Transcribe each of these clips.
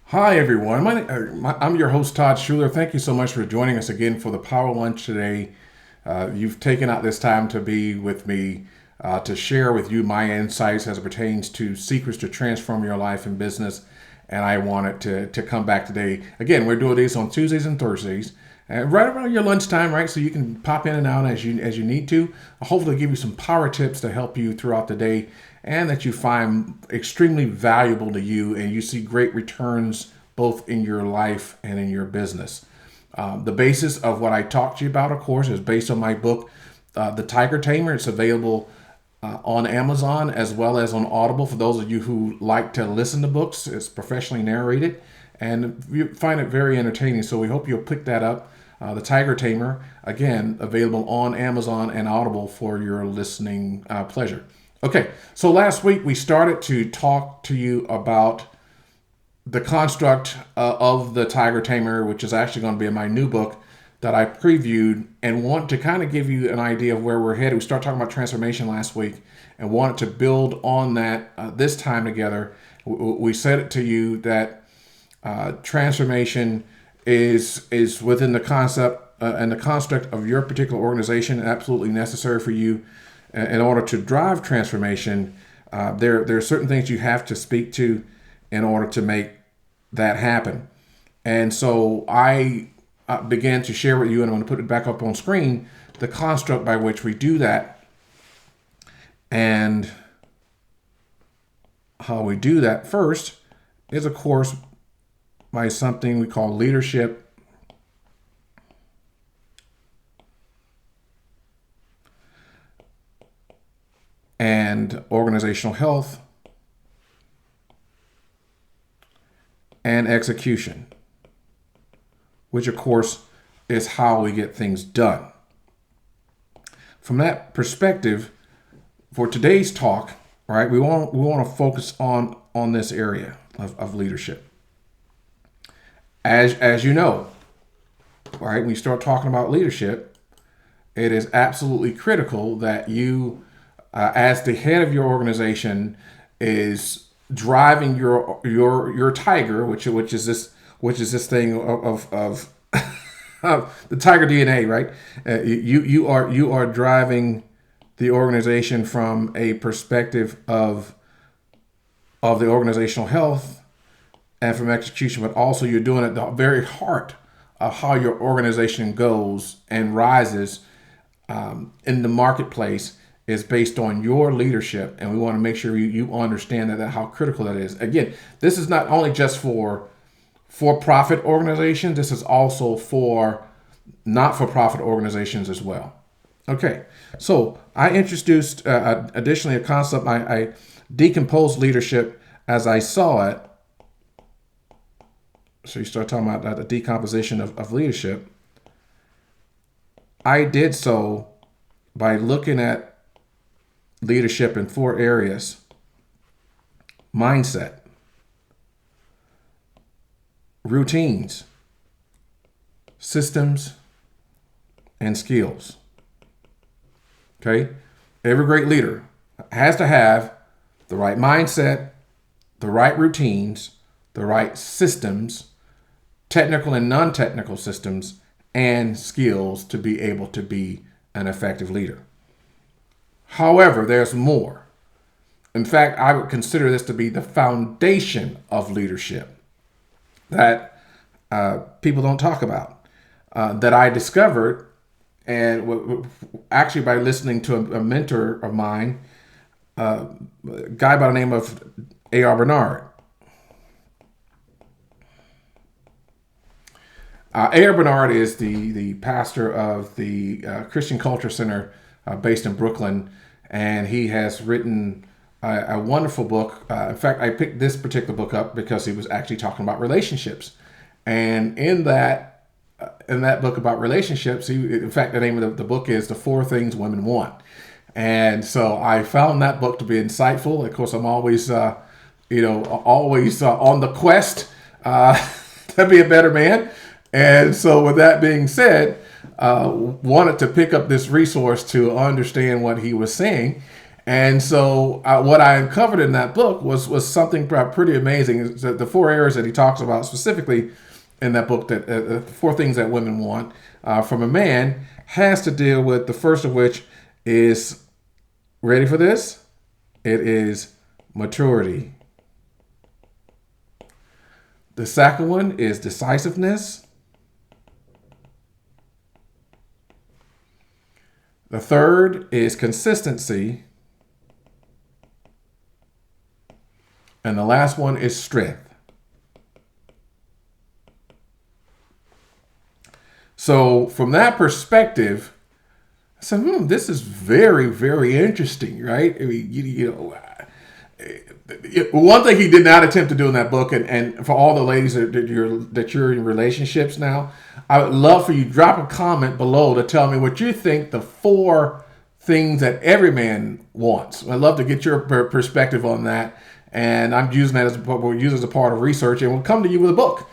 Hi, everyone. I'm your host, Todd Schuler. Thank you so much for joining us again for the Power Lunch today. You've taken out this time to be with me to share with you my insights as it pertains to secrets to transform your life and business. And I wanted to come back today. Again, we're doing these on Tuesdays and Thursdays, right around your lunchtime, right? So you can pop in and out as you need to. I'll hopefully give you some power tips to help you throughout the day and that you find extremely valuable to you and you see great returns both in your life and in your business. The basis of what I talked to you about, of course, is based on my book, The Tiger Tamer. It's available on Amazon as well as on Audible for those of you who like to listen to books. It's professionally narrated and you find it very entertaining. So we hope you'll pick that up. The Tiger Tamer, again, available on Amazon and Audible for your listening pleasure. Okay, so last week we started to talk to you about the construct of the Tiger Tamer, which is actually going to be in my new book that I previewed, and want to kind of give you an idea of where we're headed. We started talking about transformation last week and wanted to build on that this time together. We said it to you that transformation is within the concept and the construct of your particular organization, absolutely necessary for you in order to drive transformation. There are certain things you have to speak to in order to make that happen. And so I began to share with you, and I'm going to put it back up on screen, the construct by which we do that. And how we do that first is, of course, by something we call leadership and organizational health and execution, which of course is how we get things done. From that perspective, for today's talk, right, we want to focus on this area of leadership. As you know, right, when you start talking about leadership, it is absolutely critical that you, as the head of your organization, is driving your tiger, which is this thing of the tiger DNA, right? You are driving the organization from a perspective of the organizational health and from execution, but also you're doing it at the very heart of how your organization goes and rises in the marketplace is based on your leadership, and we want to make sure you understand that how critical that is. Again, this is not only just for for-profit organizations, this is also for not-for-profit organizations as well. Okay, so I introduced additionally a concept. I decomposed leadership as I saw it. So you start talking about the decomposition of leadership. I did so by looking at leadership in four areas: mindset, routines, systems, and skills. Okay? Every great leader has to have the right mindset, the right routines, the right systems, technical and non-technical systems, and skills to be able to be an effective leader. However, there's more. In fact, I would consider this to be the foundation of leadership that people don't talk about, that I discovered, and actually by listening to a mentor of mine, a guy by the name of A.R. Bernard. A.R. Bernard is the pastor of the Christian Culture Center based in Brooklyn, and he has written a wonderful book. In fact, I picked this particular book up because he was actually talking about relationships, and in that book about relationships, in fact, the name of the book is "The Four Things Women Want," and so I found that book to be insightful. Of course, I'm always always on the quest to be a better man. And so with that being said, wanted to pick up this resource to understand what he was saying. And so what I uncovered in that book was something pretty amazing. The four areas that he talks about specifically in that book, that four things that women want from a man, has to deal with the first of which is, ready for this? It is maturity. The second one is decisiveness. The third is consistency. And the last one is strength. So from that perspective, I said, this is very, very interesting, right? I mean, one thing he did not attempt to do in that book, and for all the ladies that you're in relationships now, I would love for you to drop a comment below to tell me what you think the four things that every man wants. I'd love to get your perspective on that, and I'm using that as a part of research, and we'll come to you with a book.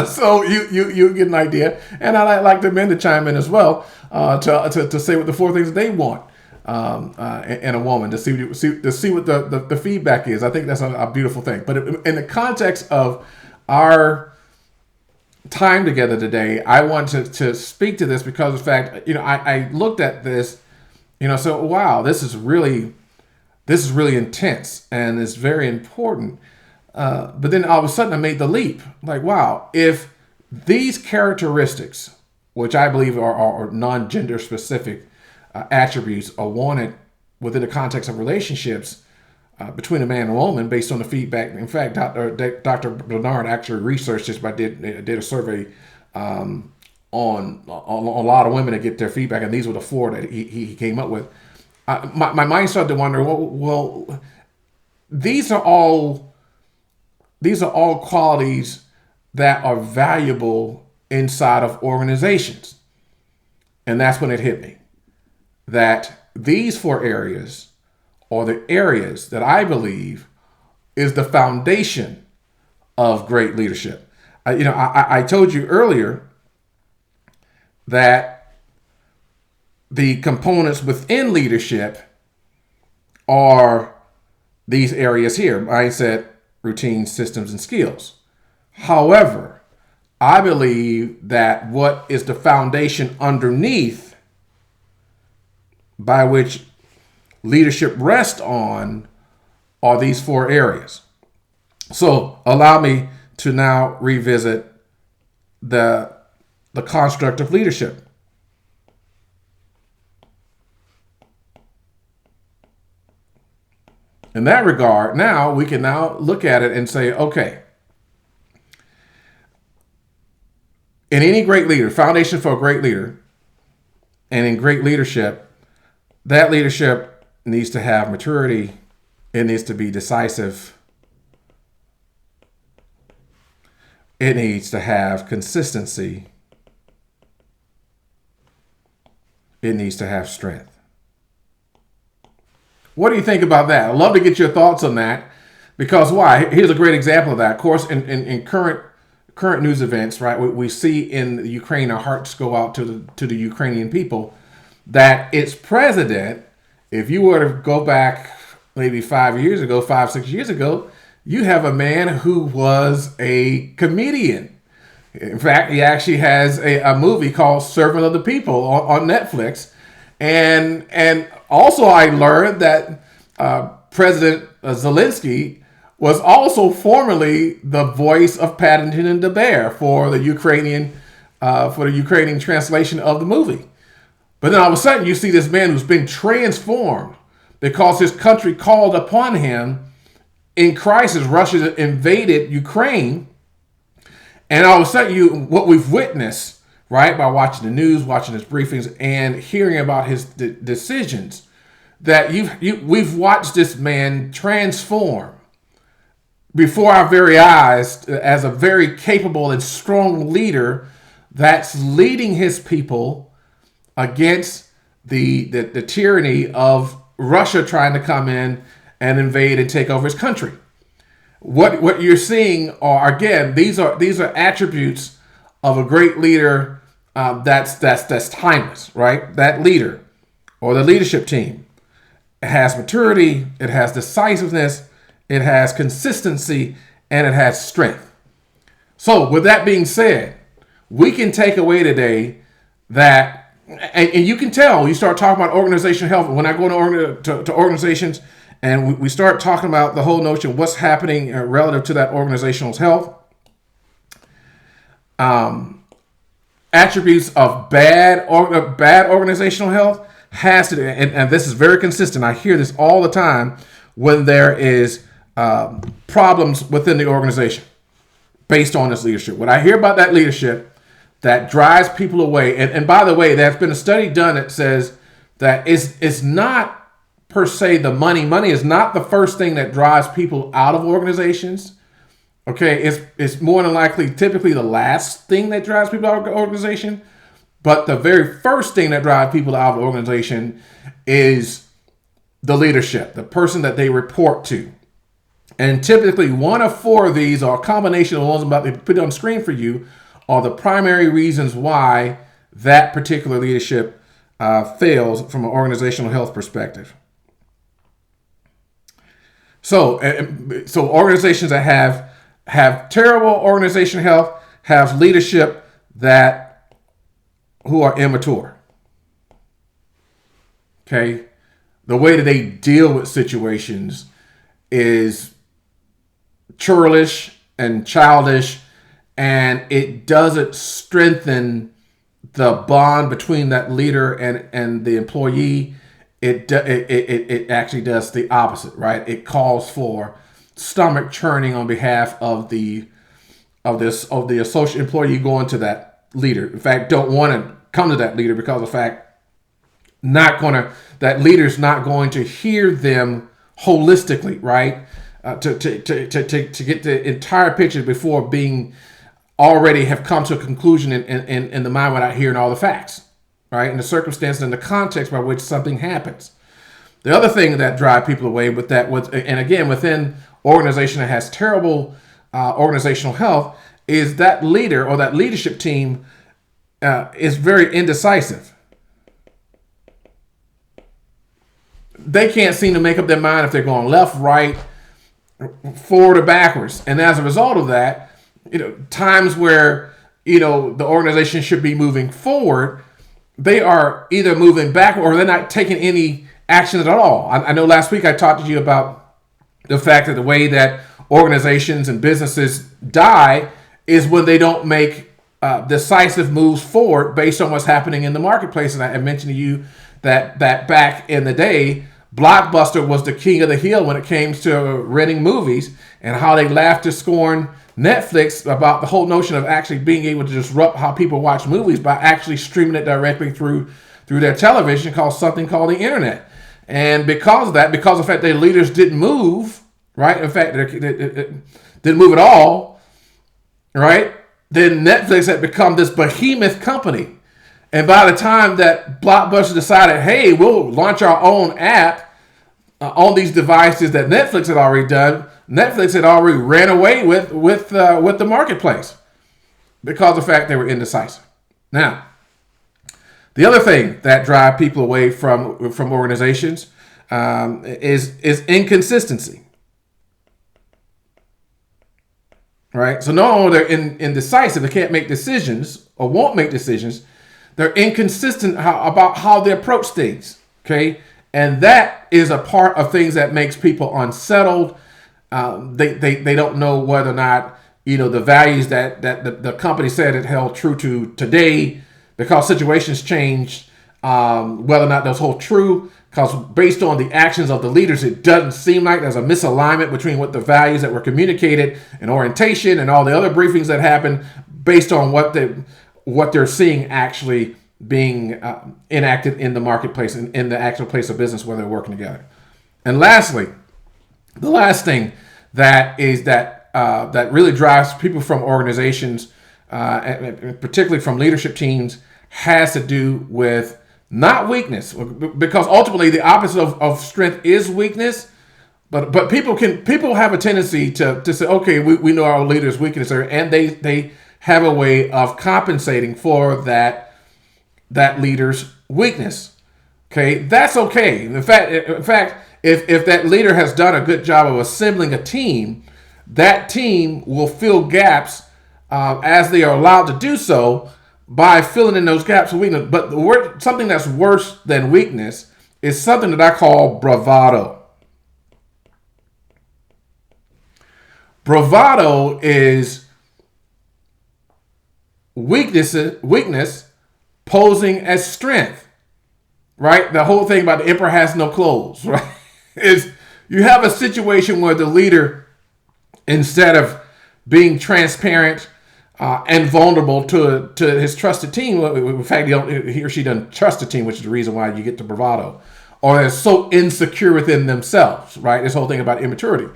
So you get an idea, and I'd like the men to chime in as well to say what the four things they want in a woman, to see what the feedback is. I think that's a beautiful thing. But in the context of our time together today, I want to speak to this because of the fact, I looked at this, so wow, this is really intense and it's very important. But then all of a sudden I made the leap. Like, wow, if these characteristics, which I believe are non-gender specific attributes, are wanted within the context of relationships between a man and a woman based on the feedback. In fact, Dr. Bernard actually researched this, but did a survey on a lot of women to get their feedback, and these were the four that he came up with. My mind started to wonder, well, these are all qualities that are valuable inside of organizations. And that's when it hit me that these four areas are the areas that I believe is the foundation of great leadership. I told you earlier that the components within leadership are these areas here: mindset, routine, systems, and skills. However, I believe that what is the foundation underneath by which leadership rests on are these four areas. So allow me to now revisit the construct of leadership. In that regard, now we can now look at it and say, okay, in any great leader, foundation for a great leader, and in great leadership, that leadership needs to have maturity. It needs to be decisive. It needs to have consistency. It needs to have strength. What do you think about that? I'd love to get your thoughts on that, because why? Here's a great example of that. Of course, in current news events, right? We see in Ukraine, our hearts go out to the Ukrainian people, that its president, if you were to go back maybe 5 years 6 years ago, you have a man who was a comedian. In fact, he actually has a movie called Servant of the People on Netflix. And also I learned that President Zelensky was also formerly the voice of Paddington and the Bear for the Ukrainian translation of the movie. But then all of a sudden you see this man who's been transformed because his country called upon him in crisis. Russia invaded Ukraine. And all of a sudden what we've witnessed, right, by watching the news, watching his briefings, and hearing about his decisions, that we've watched this man transform before our very eyes as a very capable and strong leader that's leading his people against the tyranny of Russia trying to come in and invade and take over his country. What you're seeing are, again, these are attributes of a great leader that's timeless, right? That leader or the leadership team. it has maturity, it has decisiveness, it has consistency, and it has strength. So with that being said, we can take away today that, and you can tell, you start talking about organizational health. When I go to organizations and we start talking about the whole notion of what's happening relative to that organizational health, attributes of bad organizational health has to, and this is very consistent. I hear this all the time when there is problems within the organization based on this leadership. When I hear about that leadership that drives people away, and by the way, there's been a study done that says that it's not per se the money. Money is not the first thing that drives people out of organizations. Okay, it's more than likely typically the last thing that drives people out of the organization. But the very first thing that drives people out of the organization is the leadership, the person that they report to. And typically one of four of these, or a combination of the ones I'm about to put on the screen for you, are the primary reasons why that particular leadership fails from an organizational health perspective. So organizations that have terrible organizational health have leadership who are immature. Okay, the way that they deal with situations is churlish and childish, and it doesn't strengthen the bond between that leader and the employee. It actually does the opposite, right? It calls for stomach churning on behalf of the associate employee going to that leader. In fact, don't want to come to that leader because of the fact that leader's not going to hear them holistically, right? To get the entire picture before being already have come to a conclusion in the mind without hearing all the facts, right? And the circumstances and the context by which something happens. The other thing that drive people away and again, within organization that has terrible organizational health, is that leader or that leadership team is very indecisive. They can't seem to make up their mind if they're going left, right, forward, or backwards. And as a result of that, times where, the organization should be moving forward, they are either moving back or they're not taking any action at all. I know last week I talked to you about the fact that the way that organizations and businesses die is when they don't make decisive moves forward based on what's happening in the marketplace. And I mentioned to you that back in the day, Blockbuster was the king of the hill when it came to renting movies, and how they laughed to scorn Netflix about the whole notion of actually being able to disrupt how people watch movies by actually streaming it directly through their television, called something called the internet. And because of the fact that leaders didn't move, right? In fact, they didn't move at all, right? Then Netflix had become this behemoth company. And by the time that Blockbuster decided, hey, we'll launch our own app on these devices that Netflix had already done, Netflix had already ran away with the marketplace because of the fact they were indecisive. Now, the other thing that drive people away from organizations is inconsistency. Right? So not only they're indecisive, they can't make decisions or won't make decisions, they're inconsistent about how they approach things. Okay? And that is a part of things that makes people unsettled. They don't know whether or not, the values that the company said it held true to today, because situations change, whether or not those hold true, because based on the actions of the leaders, it doesn't seem like there's a misalignment between what the values that were communicated in orientation and all the other briefings that happened based on what they're seeing actually being enacted in the marketplace and in the actual place of business where they're working together. And lastly, the last thing that really drives people from organizations, and particularly from leadership teams, has to do with not weakness, because ultimately the opposite of strength is weakness. But people have a tendency to say, okay, we know our leader's weakness, and they have a way of compensating for that leader's weakness. Okay, that's okay. In fact, if that leader has done a good job of assembling a team, that team will fill gaps as they are allowed to do so by filling in those gaps of weakness. But something that's worse than weakness is something that I call bravado. Bravado is weakness posing as strength, right? The whole thing about the emperor has no clothes, right? Is you have a situation where the leader, instead of being transparent and vulnerable to his trusted team, in fact, he or she doesn't trust the team, which is the reason why you get the bravado, or they're so insecure within themselves, right? This whole thing about immaturity.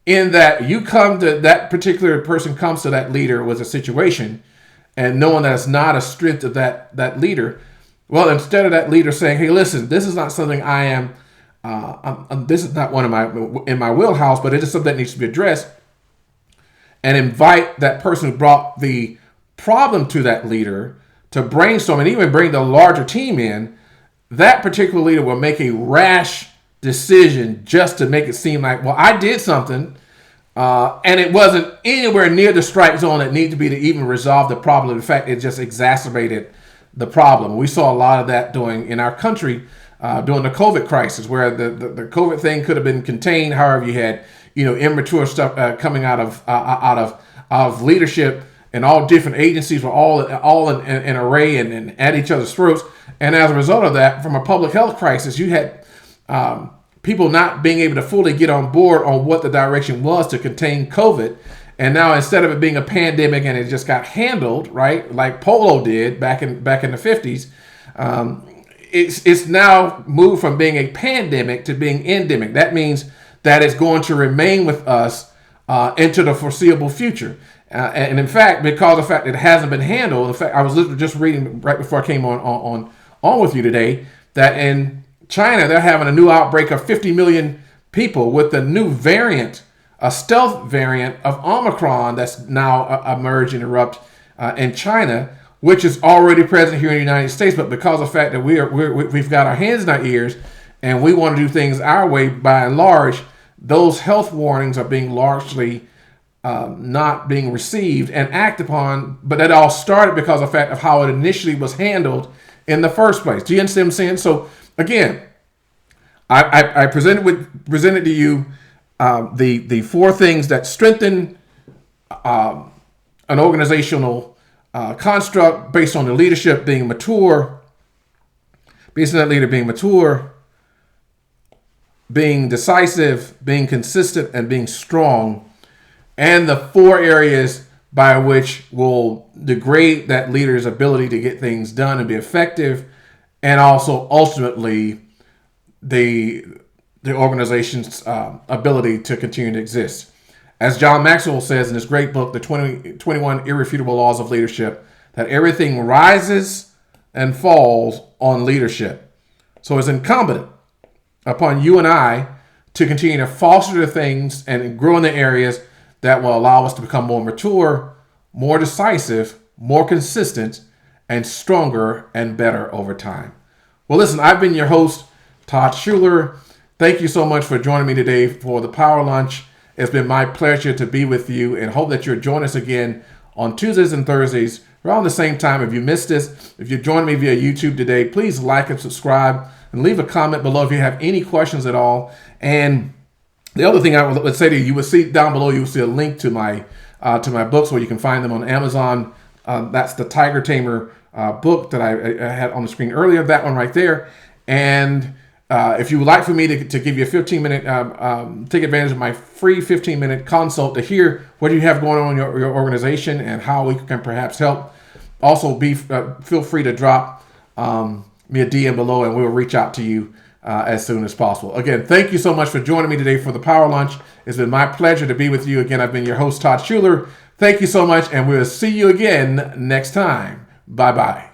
In that that particular person comes to that leader with a situation, and knowing that it's not a strength of that leader, well, instead of that leader saying, "Hey, listen, this is not something I am, this is not one of my wheelhouse, but it is something that needs to be addressed," and invite that person who brought the problem to that leader to brainstorm and even bring the larger team in, that particular leader will make a rash decision just to make it seem like, well, I did something, and it wasn't anywhere near the strike zone that needed to be to even resolve the problem. In fact, it just exacerbated the problem. We saw a lot of that in our country during the COVID crisis, where the COVID thing could have been contained. However, you had immature stuff coming out of leadership, and all different agencies were all in array and at each other's throats. And as a result of that, from a public health crisis, you had people not being able to fully get on board on what the direction was to contain COVID. And now, instead of it being a pandemic and it just got handled, right, like polio did back in the 50s, it's now moved from being a pandemic to being endemic. That means that it's going to remain with us into the foreseeable future. And in fact, because of the fact that it hasn't been handled, in fact, I was literally just reading right before I came on with you today that in China, they're having a new outbreak of 50 million people with the new variant, a stealth variant of Omicron that's now emerged and erupt in China, which is already present here in the United States. But because of the fact that we've got our hands in our ears and we want to do things our way, by and large, those health warnings are being largely not being received and acted upon. But that all started because of the fact of how it initially was handled in the first place. Do you understand what I'm saying? So again, I presented to you the four things that strengthen an organizational construct based on the leadership being mature, based on that leader being mature, being decisive, being consistent, and being strong, and the four areas by which will degrade that leader's ability to get things done and be effective, and also ultimately the organization's ability to continue to exist. As John Maxwell says in his great book, The 21 Irrefutable Laws of Leadership, that everything rises and falls on leadership. So it's incumbent upon you and I to continue to foster the things and grow in the areas that will allow us to become more mature, more decisive, more consistent, and stronger and better over time. Well, listen, I've been your host, Todd Schuler. Thank you so much for joining me today for the Power Lunch. It's been my pleasure to be with you, and hope that you'll join us again on Tuesdays and Thursdays around the same time. If you missed this, if you joined me via YouTube today, please like and subscribe and leave a comment below if you have any questions at all. And the other thing I would say to you, you will see down below, you will see a link to my books where you can find them on Amazon. That's the Tiger Tamer book that I had on the screen earlier, that one right there. And if you would like for me to give you a 15-minute, take advantage of my free 15-minute consult to hear what you have going on in your organization and how we can perhaps help, also feel free to drop me a DM below and we'll reach out to you as soon as possible. Again, thank you so much for joining me today for the Power Lunch. It's been my pleasure to be with you. Again, I've been your host, Todd Schuler. Thank you so much, and we'll see you again next time. Bye-bye.